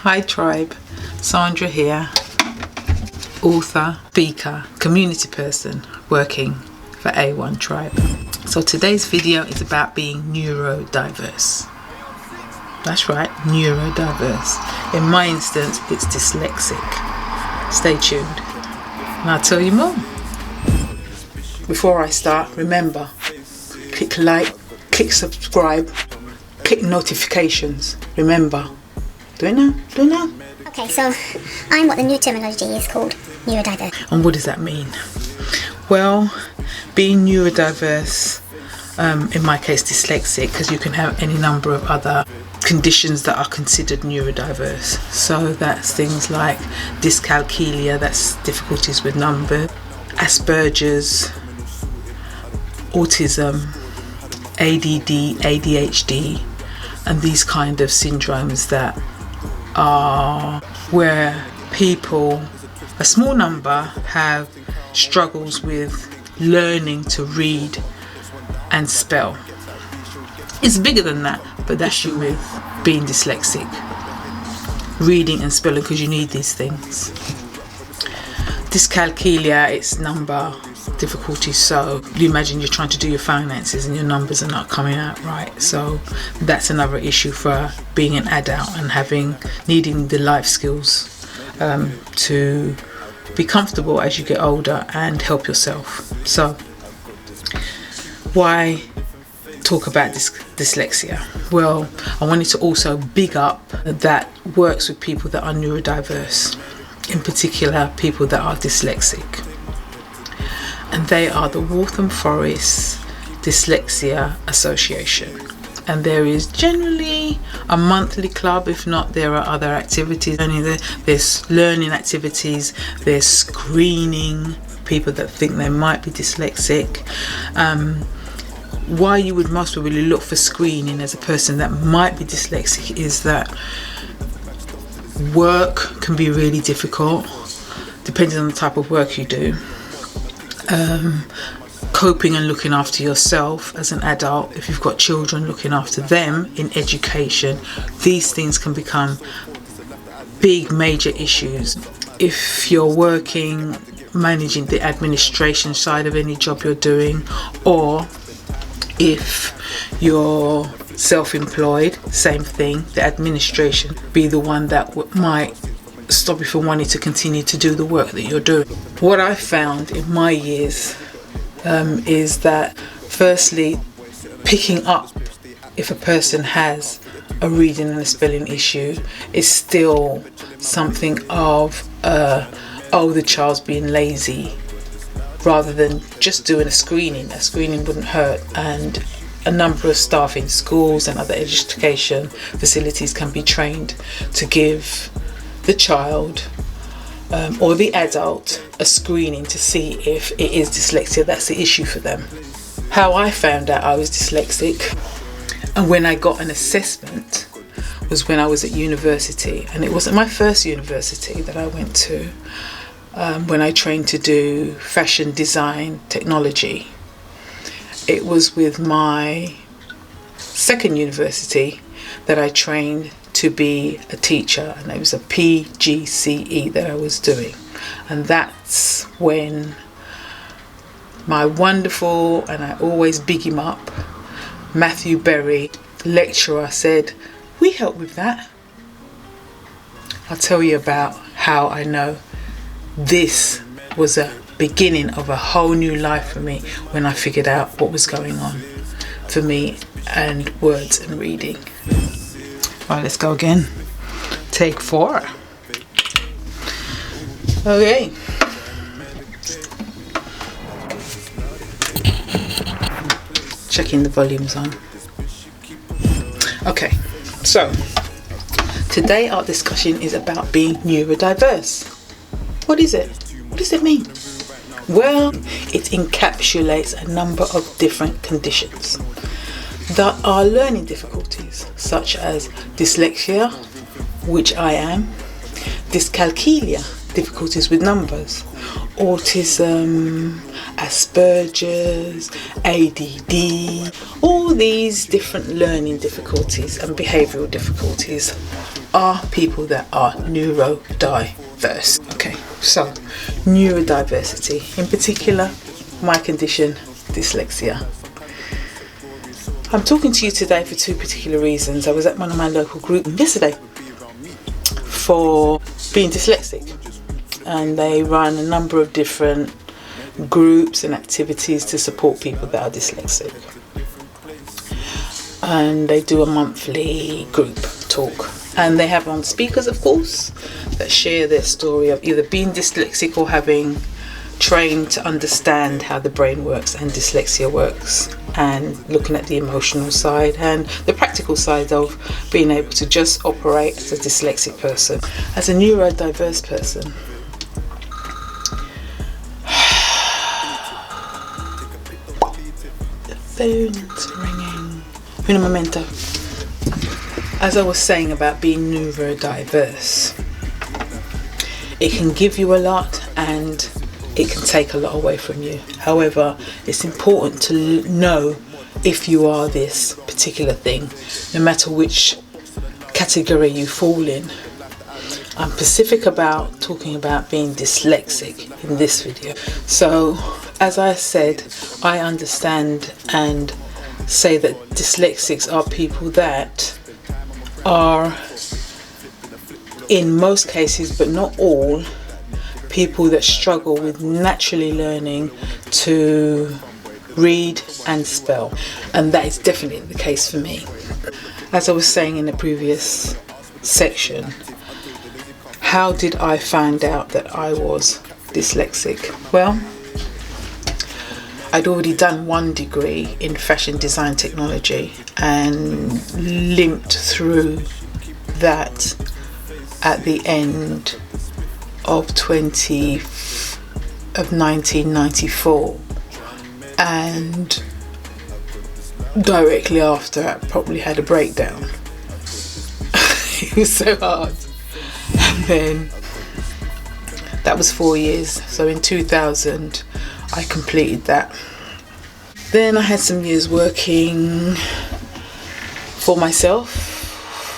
Hi tribe, Sandra here, author, speaker, community person working for A1 Tribe. So today's video is about being neurodiverse. That's right, neurodiverse. In my instance, it's dyslexic. Stay tuned and I'll tell you more. Before I start, remember, click like, click subscribe, click notifications. Remember, do it now. Okay, so I'm what the new terminology is called neurodiverse. And what does that mean? Well, being neurodiverse, in my case dyslexic, because you can have any number of other conditions that are considered neurodiverse. So that's things like dyscalculia, that's difficulties with numbers, Asperger's, autism, ADD, ADHD, and these kind of syndromes that are where people, a small number, have struggles with learning to read and spell. It's bigger than that, but that's you with being dyslexic, reading and spelling, because you need these things. Dyscalculia, it's number difficulties, so you imagine you're trying to do your finances and your numbers are not coming out right, so that's another issue for being an adult and needing the life skills to be comfortable as you get older and help yourself. So why talk about dyslexia? Well, I wanted to also big up that works with people that are neurodiverse, in particular people that are dyslexic, and they are the Waltham Forest Dyslexia Association. And there is generally a monthly club, if not there are other activities. There's learning activities, there's screening people that think they might be dyslexic. Why you would most probably look for screening as a person that might be dyslexic is that work can be really difficult depending on the type of work you do. Coping and looking after yourself as an adult, if you've got children, looking after them in education, these things can become big major issues. If you're working, managing the administration side of any job you're doing, or if you're self-employed, same thing, the administration be the one that might stop you from wanting to continue to do the work that you're doing. What I found in my years is that firstly, picking up if a person has a reading and a spelling issue is still something of the child's being lazy, rather than just doing a screening. A screening wouldn't hurt, and a number of staff in schools and other education facilities can be trained to give the child or the adult a screening to see if it is dyslexia that's the issue for them. How I found out I was dyslexic, and when I got an assessment, was when I was at university, and it wasn't my first university that I went to. When I trained to do fashion design technology, it was with my second university that I trained to be a teacher, and it was a PGCE that I was doing. And that's when my wonderful, and I always big him up, Matthew Berry, lecturer, said, "We help with that." I'll tell you about how I know this was a beginning of a whole new life for me when I figured out what was going on for me and words and reading. Right, let's go again. Take 4. Okay. Checking the volumes on. Okay, so today our discussion is about being neurodiverse. What is it? What does it mean? Well, it encapsulates a number of different conditions that are learning difficulties, such as dyslexia, which I am, dyscalculia, difficulties with numbers, autism, Asperger's, ADD, all these different learning difficulties and behavioural difficulties are people that are neurodiverse. Okay, so neurodiversity, in particular, my condition, dyslexia. I'm talking to you today for two particular reasons. I was at one of my local groups yesterday for being dyslexic, and they run a number of different groups and activities to support people that are dyslexic, and they do a monthly group talk, and they have on speakers, of course, that share their story of either being dyslexic or having trained to understand how the brain works and dyslexia works, and looking at the emotional side and the practical side of being able to just operate as a dyslexic person. As a neurodiverse person, the phone's ringing. Un momento. As I was saying about being neurodiverse, it can give you a lot and it can take a lot away from you. However, it's important to know if you are this particular thing, no matter which category you fall in. I'm specific about talking about being dyslexic in this video. So, as I said, I understand and say that dyslexics are people that are, in most cases, but not all, people that struggle with naturally learning to read and spell, and that is definitely the case for me. As I was saying in the previous section, how did I find out that I was dyslexic? Well, I'd already done one degree in fashion design technology and limped through that at the end of 1994, and directly after I probably had a breakdown. It was so hard. And then that was 4 years, so in 2000 I completed that. Then I had some years working for myself.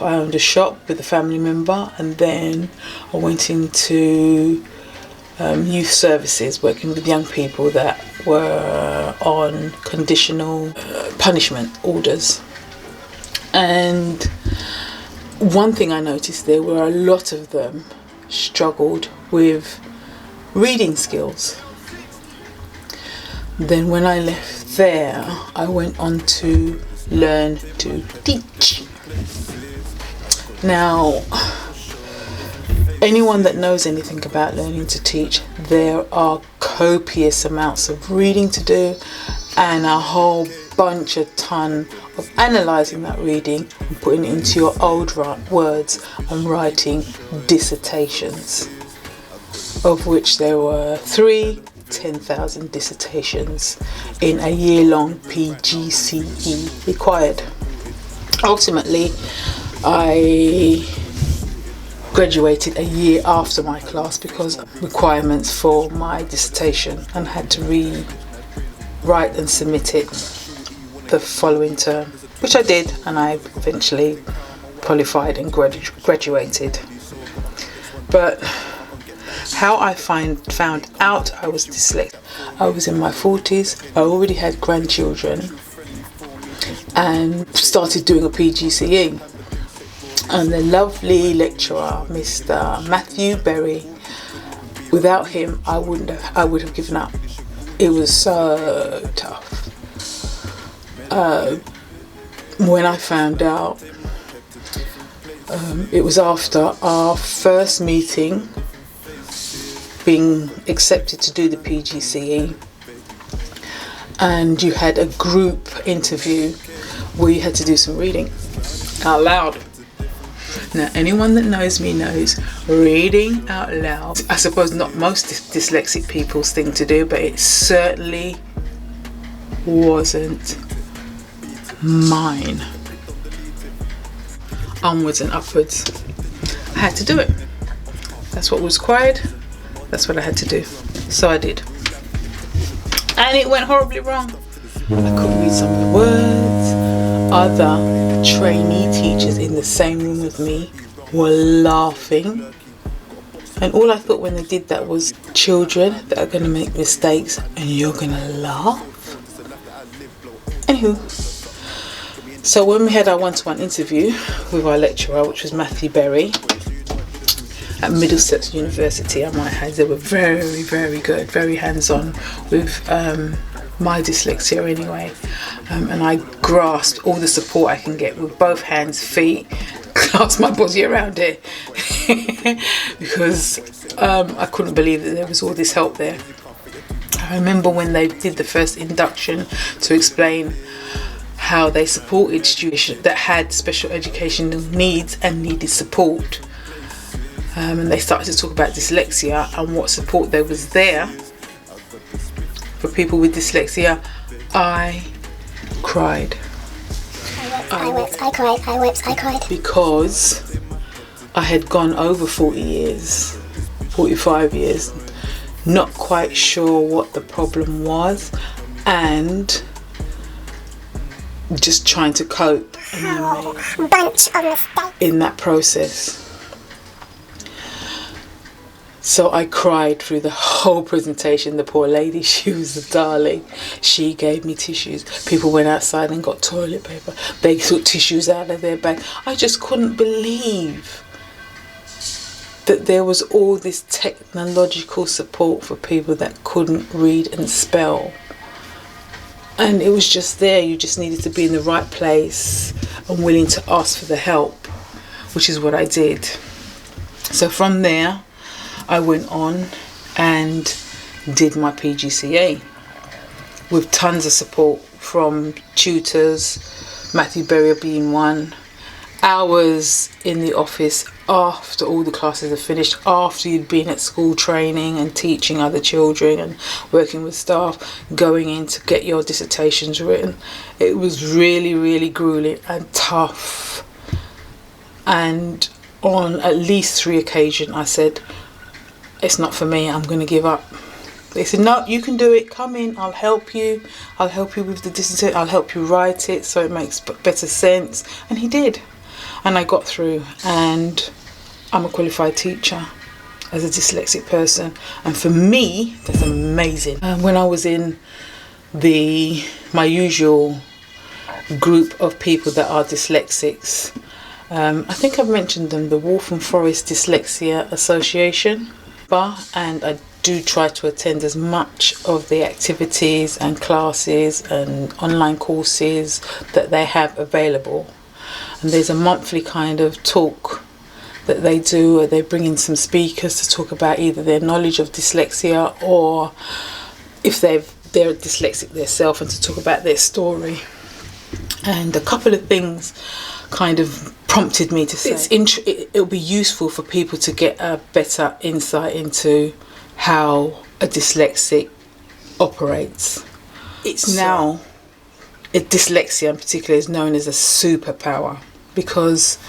I owned a shop with a family member, and then I went into youth services, working with young people that were on conditional punishment orders. And one thing I noticed, there were a lot of them struggled with reading skills. Then when I left there, I went on to learn to teach. Now, anyone that knows anything about learning to teach, there are copious amounts of reading to do and a whole ton of analysing that reading and putting it into your old words and writing dissertations, of which there were 3 10,000 dissertations in a year-long PGCE required. Ultimately, I graduated a year after my class because of requirements for my dissertation, and had to rewrite and submit it the following term, which I did, and I eventually qualified and graduated. But how I found out I was dyslexic, I was in my 40s, I already had grandchildren and started doing a PGCE. And the lovely lecturer, Mr. Matthew Berry, without him I would have given up. It was so tough. When I found out, it was after our first meeting, being accepted to do the PGCE, and you had a group interview where you had to do some reading out loud. Now, anyone that knows me knows reading out loud, I suppose not most dyslexic people's thing to do, but it certainly wasn't mine. Onwards and upwards. I had to do it. That's what was required. That's what I had to do. So I did. And it went horribly wrong. I couldn't read some of the words. Other trainee teachers in the same room with me were laughing. And all I thought when they did that was, children that are going to make mistakes and you're going to laugh? Anywho, so when we had our one-to-one interview with our lecturer, which was Matthew Berry, at Middlesex University, I might add, they were very, very good, very hands-on with my dyslexia anyway. And I grasped all the support I can get with both hands, feet, clasped my body around it because I couldn't believe that there was all this help there. I remember when they did the first induction to explain how they supported students that had special educational needs and needed support. And they started to talk about dyslexia and what support there was there for people with dyslexia. I cried. I wept, I cried, I wept, I cried. Because I had gone over 40 years, 45 years, not quite sure what the problem was and just trying to cope in that process. So I cried through the whole presentation. The poor lady, she was a darling. She gave me tissues. People went outside and got toilet paper. They took tissues out of their bag. I just couldn't believe that there was all this technological support for people that couldn't read and spell. And it was just there. You just needed to be in the right place and willing to ask for the help, which is what I did. So from there, I went on and did my PGCE with tons of support from tutors, Matthew Berry being one, hours in the office after all the classes are finished, after you'd been at school training and teaching other children and working with staff, going in to get your dissertations written. It was really, really grueling and tough. And on at least 3 occasions I said, it's not for me, I'm going to give up. They said, no, you can do it, come in, I'll help you with the dissertation, I'll help you write it so it makes better sense. And he did, and I got through, and I'm a qualified teacher as a dyslexic person, and for me that's amazing. When I was in my usual group of people that are dyslexics, I think I've mentioned them, the Waltham Forest Dyslexia Association, and I do try to attend as much of the activities and classes and online courses that they have available. And there's a monthly kind of talk that they do, where they bring in some speakers to talk about either their knowledge of dyslexia or if they're dyslexic themselves, and to talk about their story. And a couple of things kind of prompted me to say it'll be useful for people to get a better insight into how a dyslexic operates. Dyslexia in particular is known as a superpower, because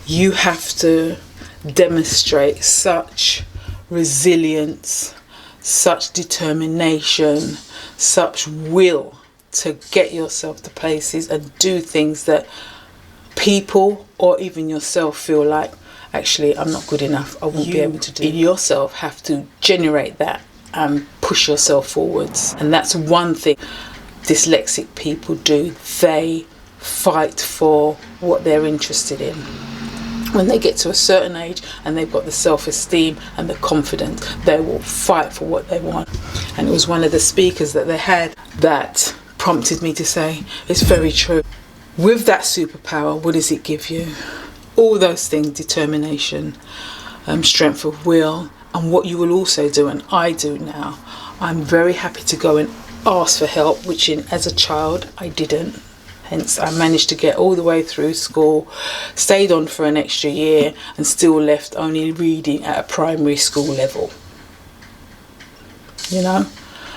you have to demonstrate such resilience, such determination, such will to get yourself to places and do things that people or even yourself feel like, actually, I'm not good enough, I won't be able to do it. You yourself have to generate that and push yourself forwards. And that's one thing dyslexic people do. They fight for what they're interested in. When they get to a certain age and they've got the self-esteem and the confidence, they will fight for what they want. And it was one of the speakers that they had that prompted me to say, it's very true. With that superpower, what does it give you? All those things: determination, strength of will, and what you will also do, and I do now, I'm very happy to go and ask for help, which as a child I didn't. Hence I managed to get all the way through school, stayed on for an extra year, and still left only reading at a primary school level. You know,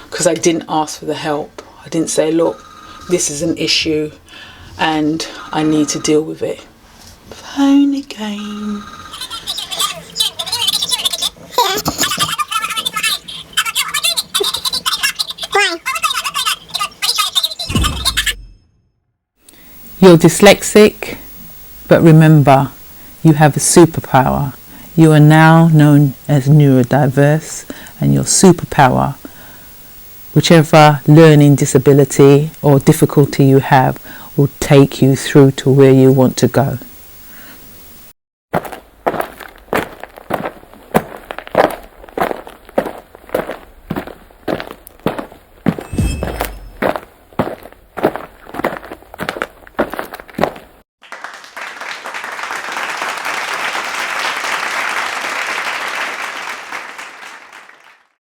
because I didn't ask for the help. I didn't say, look, this is an issue and I need to deal with it. Phone again. Why? You're dyslexic, but remember, you have a superpower. You are now known as neurodiverse, and your superpower, whichever learning disability or difficulty you have, will take you through to where you want to go.